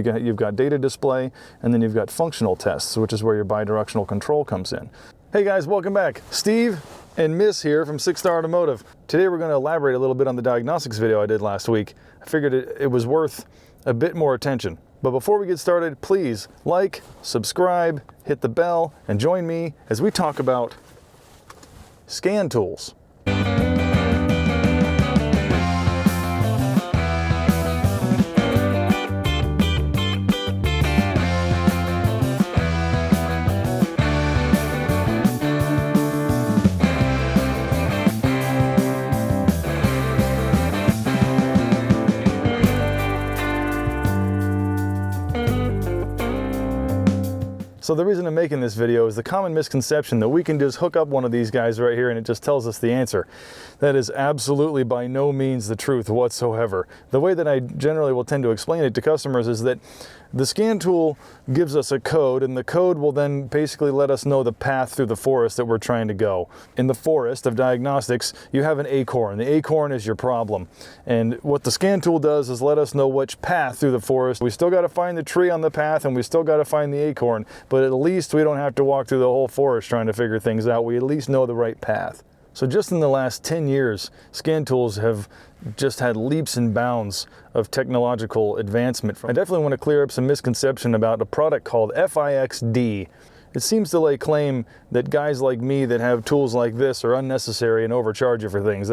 You've got data display, and then you've got functional tests, which is where your bi-directional control comes in. Hey guys, welcome back. Steve and Miss here from 6-Star Automotive. Today we're going to elaborate a little bit on the diagnostics video I did last week. I figured it was worth a bit more attention. But before we get started, please like, subscribe, hit the bell, and join me as we talk about scan tools. So the reason I'm making this video is the common misconception that we can just hook up one of these guys right here and it just tells us the answer. That is absolutely by no means the truth whatsoever. The way that I generally will tend to explain it to customers is that the scan tool gives us a code, and the code will then basically let us know the path through the forest that we're trying to go. In the forest of diagnostics, you have an acorn. The acorn is your problem. And what the scan tool does is let us know which path through the forest. We still got to find the tree on the path, and we still got to find the acorn, but at least we don't have to walk through the whole forest trying to figure things out. We at least know the right path. So just in the last 10 years, scan tools have just had leaps and bounds of technological advancement. I definitely want to clear up some misconception about a product called FIXD. It seems to lay claim that guys like me that have tools like this are unnecessary and overcharge you for things.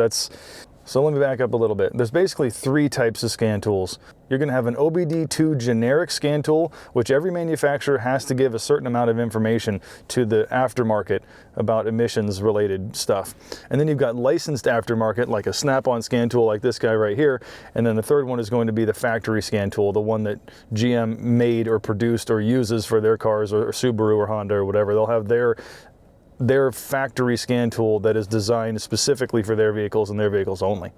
So let me back up a little bit. There's basically three types of scan tools. You're going to have an OBD2 generic scan tool, which every manufacturer has to give a certain amount of information to the aftermarket about emissions related stuff. And then you've got licensed aftermarket, like a Snap-on scan tool like this guy right here. And then the third one is going to be the factory scan tool, the one that GM made or produced or uses for their cars, or Subaru or Honda or whatever. They'll have their factory scan tool that is designed specifically for their vehicles and their vehicles only.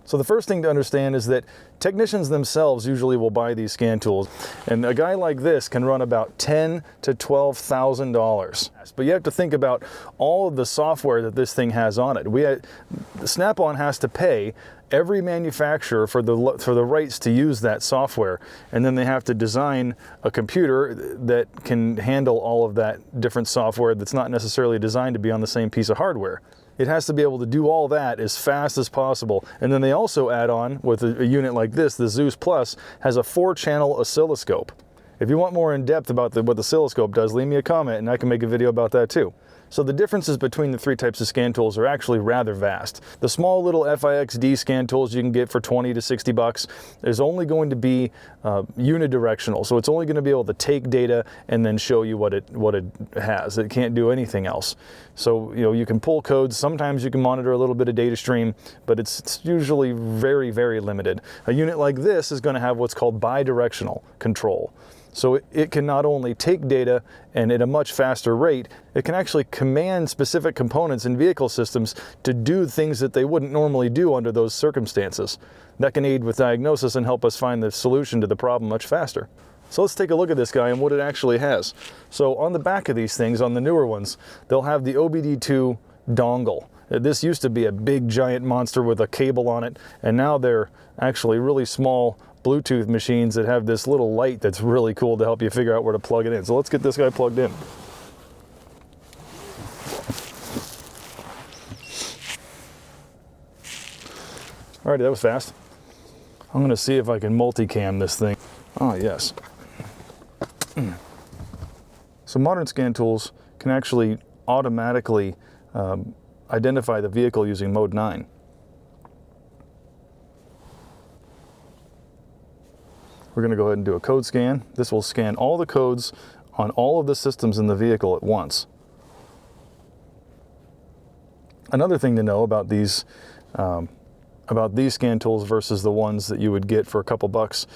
So the first thing to understand is that technicians themselves usually will buy these scan tools, and a guy like this can run about $10,000 to $12,000. But you have to think about all of the software that this thing has on it. Snap-on has to pay every manufacturer for the rights to use that software, and then they have to design a computer that can handle all of that different software that's not necessarily designed to be on the same piece of hardware. It has to be able to do all that as fast as possible. And then they also add on, with a unit like this, the Zeus Plus has a 4-channel oscilloscope. If you want more in depth about what the oscilloscope does, leave me a comment and I can make a video about that too. So the differences between the three types of scan tools are actually rather vast. The small little FIXD scan tools you can get for 20 to 60 bucks is only going to be unidirectional. So it's only going to be able to take data and then show you what it has. It can't do anything else. So you can pull codes. Sometimes you can monitor a little bit of data stream, but it's usually very, very limited. A unit like this is going to have what's called bi-directional control. So it can not only take data and at a much faster rate, it can actually command specific components in vehicle systems to do things that they wouldn't normally do under those circumstances. That can aid with diagnosis and help us find the solution to the problem much faster. So let's take a look at this guy and what it actually has. So on the back of these things, on the newer ones, they'll have the OBD2 dongle. This used to be a big giant monster with a cable on it, and now they're actually really small Bluetooth machines that have this little light that's really cool to help you figure out where to plug it in. So let's get this guy plugged in. Alrighty, that was fast. I'm going to see if I can multicam this thing. Oh, yes. So modern scan tools can actually automatically identify the vehicle using mode 9. We're going to go ahead and do a code scan. This will scan all the codes on all of the systems in the vehicle at once. Another thing to know about these scan tools versus the ones that you would get for a couple bucks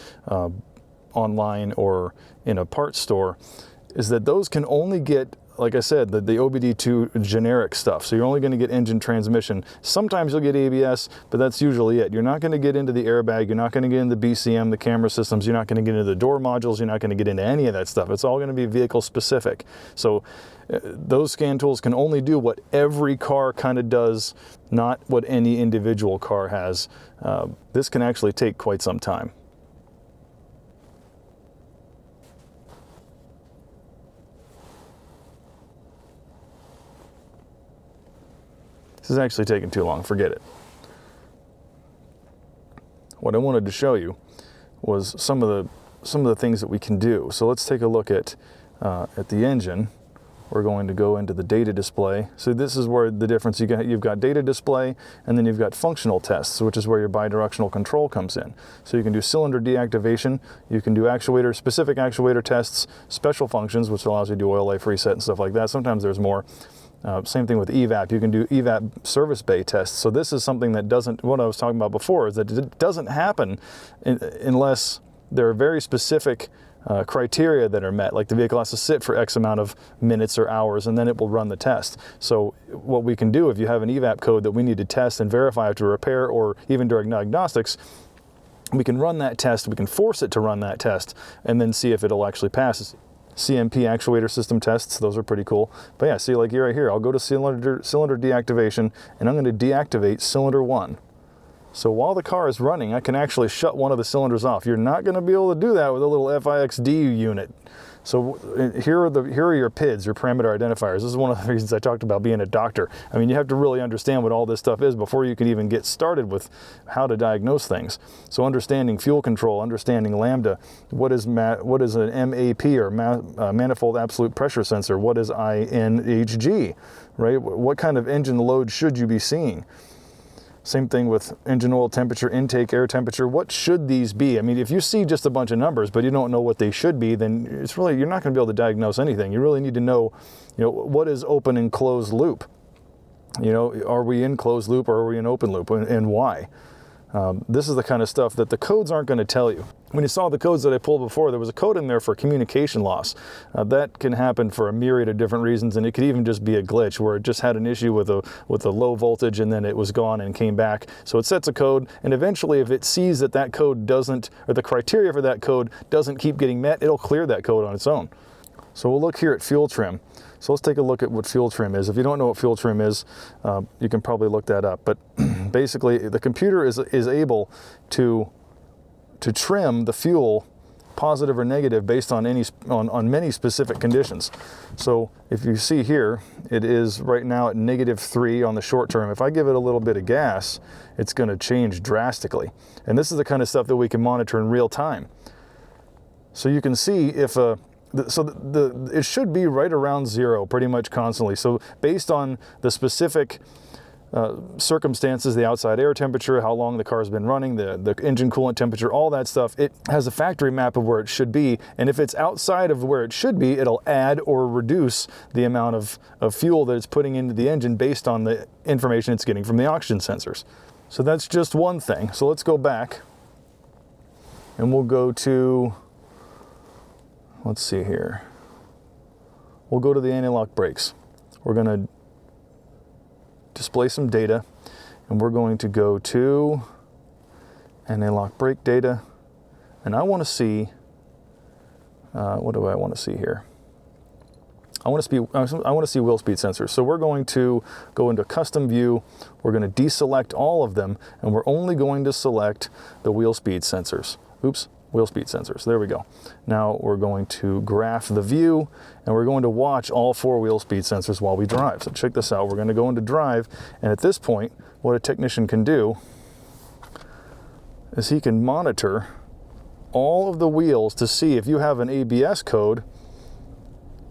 online or in a parts store is that those can only get like I said, the OBD2 generic stuff. So you're only going to get engine transmission. Sometimes you'll get ABS, but that's usually it. You're not going to get into the airbag. You're not going to get into the BCM, the camera systems. You're not going to get into the door modules. You're not going to get into any of that stuff. It's all going to be vehicle specific. So those scan tools can only do what every car kind of does, not what any individual car has. This can actually take quite some time. This is actually taking too long, forget it. What I wanted to show you was some of the things that we can do. So let's take a look at the engine. We're going to go into the data display. So this is where the difference, you've got data display, and then you've got functional tests, which is where your bidirectional control comes in. So you can do cylinder deactivation, you can do specific actuator tests, special functions, which allows you to do oil life reset and stuff like that. Sometimes there's more. Same thing with evap. You can do evap service bay tests. So this is something that doesn't, what I was talking about before, is that it doesn't happen unless there are very specific criteria that are met, like the vehicle has to sit for X amount of minutes or hours, and then it will run the test. So what we can do, if you have an evap code that we need to test and verify after repair, or even during diagnostics, we can run that test, we can force it to run that test, and then see if it'll actually pass. CMP actuator system tests, those are pretty cool. But yeah, see, like right here, I'll go to cylinder deactivation, and I'm going to deactivate cylinder 1. So while the car is running, I can actually shut one of the cylinders off. You're not going to be able to do that with a little FIXD unit. So here are your PIDs, your parameter identifiers. This is one of the reasons I talked about being a doctor. I mean, you have to really understand what all this stuff is before you can even get started with how to diagnose things. So understanding fuel control, understanding lambda, what is an MAP, or manifold absolute pressure sensor, what is INHG, right? What kind of engine load should you be seeing? Same thing with engine oil temperature, intake air temperature. What should these be? I mean, if you see just a bunch of numbers, but you don't know what they should be, then it's really, you're not going to be able to diagnose anything. You really need to know, what is open and closed loop? Are we in closed loop or are we in open loop, and why? This is the kind of stuff that the codes aren't going to tell you. When you saw the codes that I pulled before, there was a code in there for communication loss. That can happen for a myriad of different reasons, and it could even just be a glitch where it just had an issue with a low voltage, and then it was gone and came back. So it sets a code, and eventually if it sees that code doesn't, or the criteria for that code doesn't keep getting met, it'll clear that code on its own. So we'll look here at fuel trim. So let's take a look at what fuel trim is. If you don't know what fuel trim is, you can probably look that up. But basically, the computer is able to trim the fuel positive or negative based on on many specific conditions. So if you see here, it is right now at -3 on the short term. If I give it a little bit of gas, it's going to change drastically. And this is the kind of stuff that we can monitor in real time. So you can see if it should be right around 0 pretty much constantly. So based on the specific circumstances, the outside air temperature, how long the car's been running, the engine coolant temperature, all that stuff, it has a factory map of where it should be. And if it's outside of where it should be, it'll add or reduce the amount of fuel that it's putting into the engine based on the information it's getting from the oxygen sensors. So that's just one thing. So let's go back and we'll go to, let's see here. We'll go to the anti-lock brakes. We're going to display some data, and we're going to go to anti-lock brake data, and I want to see, what do I want to see here? I want to see wheel speed sensors. So we're going to go into custom view, we're going to deselect all of them, and we're only going to select the wheel speed sensors. Oops. Wheel speed sensors. There we go. Now we're going to graph the view, and we're going to watch all 4 wheel speed sensors while we drive. So check this out. We're going to go into drive, and at this point, what a technician can do is he can monitor all of the wheels to see if you have an ABS code,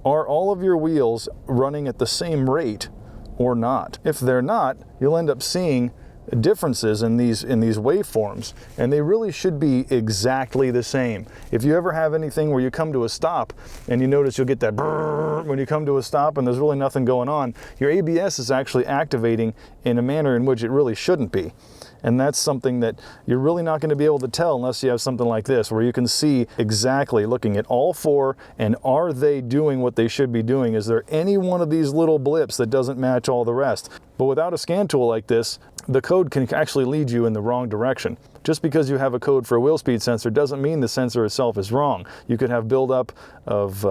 are all of your wheels running at the same rate or not. If they're not, you'll end up seeing differences in these waveforms, and they really should be exactly the same. If you ever have anything where you come to a stop and you notice you'll get that brrr when you come to a stop and there's really nothing going on, your ABS is actually activating in a manner in which it really shouldn't be. And that's something that you're really not going to be able to tell unless you have something like this, where you can see exactly, looking at all four, and are they doing what they should be doing? Is there any one of these little blips that doesn't match all the rest? But without a scan tool like this, the code can actually lead you in the wrong direction. Just because you have a code for a wheel speed sensor doesn't mean the sensor itself is wrong. You could have buildup of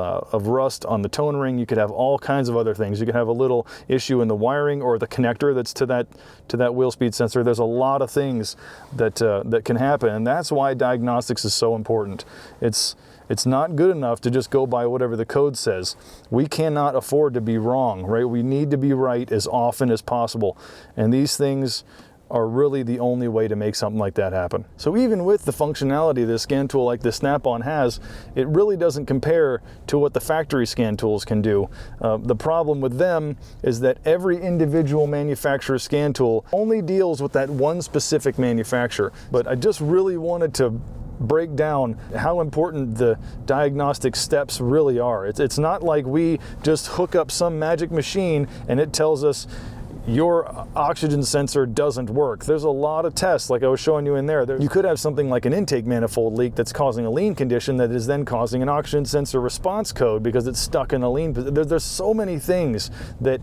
rust on the tone ring. You could have all kinds of other things. You could have a little issue in the wiring or the connector that's to that wheel speed sensor. There's a lot of things that that can happen, and that's why diagnostics is so important. It's not good enough to just go by whatever the code says. We cannot afford to be wrong, right? We need to be right as often as possible. And these things are really the only way to make something like that happen. So even with the functionality this scan tool like this Snap-on has, it really doesn't compare to what the factory scan tools can do. The problem with them is that every individual manufacturer's scan tool only deals with that one specific manufacturer. But I just really wanted to break down how important the diagnostic steps really are. It's not like we just hook up some magic machine and it tells us your oxygen sensor doesn't work. There's a lot of tests, like I was showing you in there. You could have something like an intake manifold leak that's causing a lean condition that is then causing an oxygen sensor response code because it's stuck in a lean. There's so many things that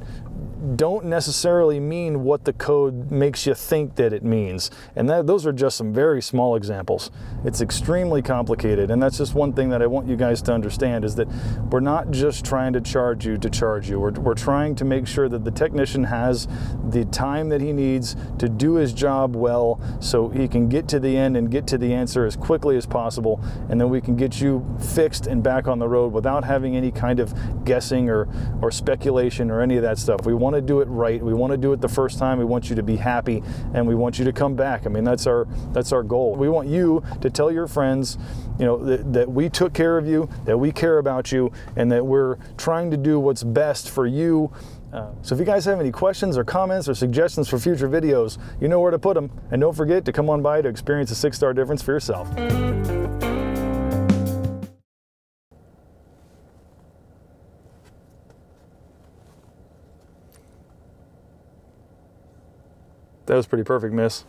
don't necessarily mean what the code makes you think that it means. And those are just some very small examples. It's extremely complicated, and that's just one thing that I want you guys to understand, is that we're not just trying to charge you. We're trying to make sure that the technician has the time that he needs to do his job well, so he can get to the end and get to the answer as quickly as possible, and then we can get you fixed and back on the road without having any kind of guessing or speculation or any of that stuff. We want to do it right. We want to do it the first time. We want you to be happy, and we want you to come back. I mean, that's our goal. We want you to tell your friends, you know, that we took care of you, that we care about you, and that we're trying to do what's best for you. So if you guys have any questions or comments or suggestions for future videos, you know where to put them. And don't forget to come on by to experience a 6-star difference for yourself. That was pretty perfect, miss.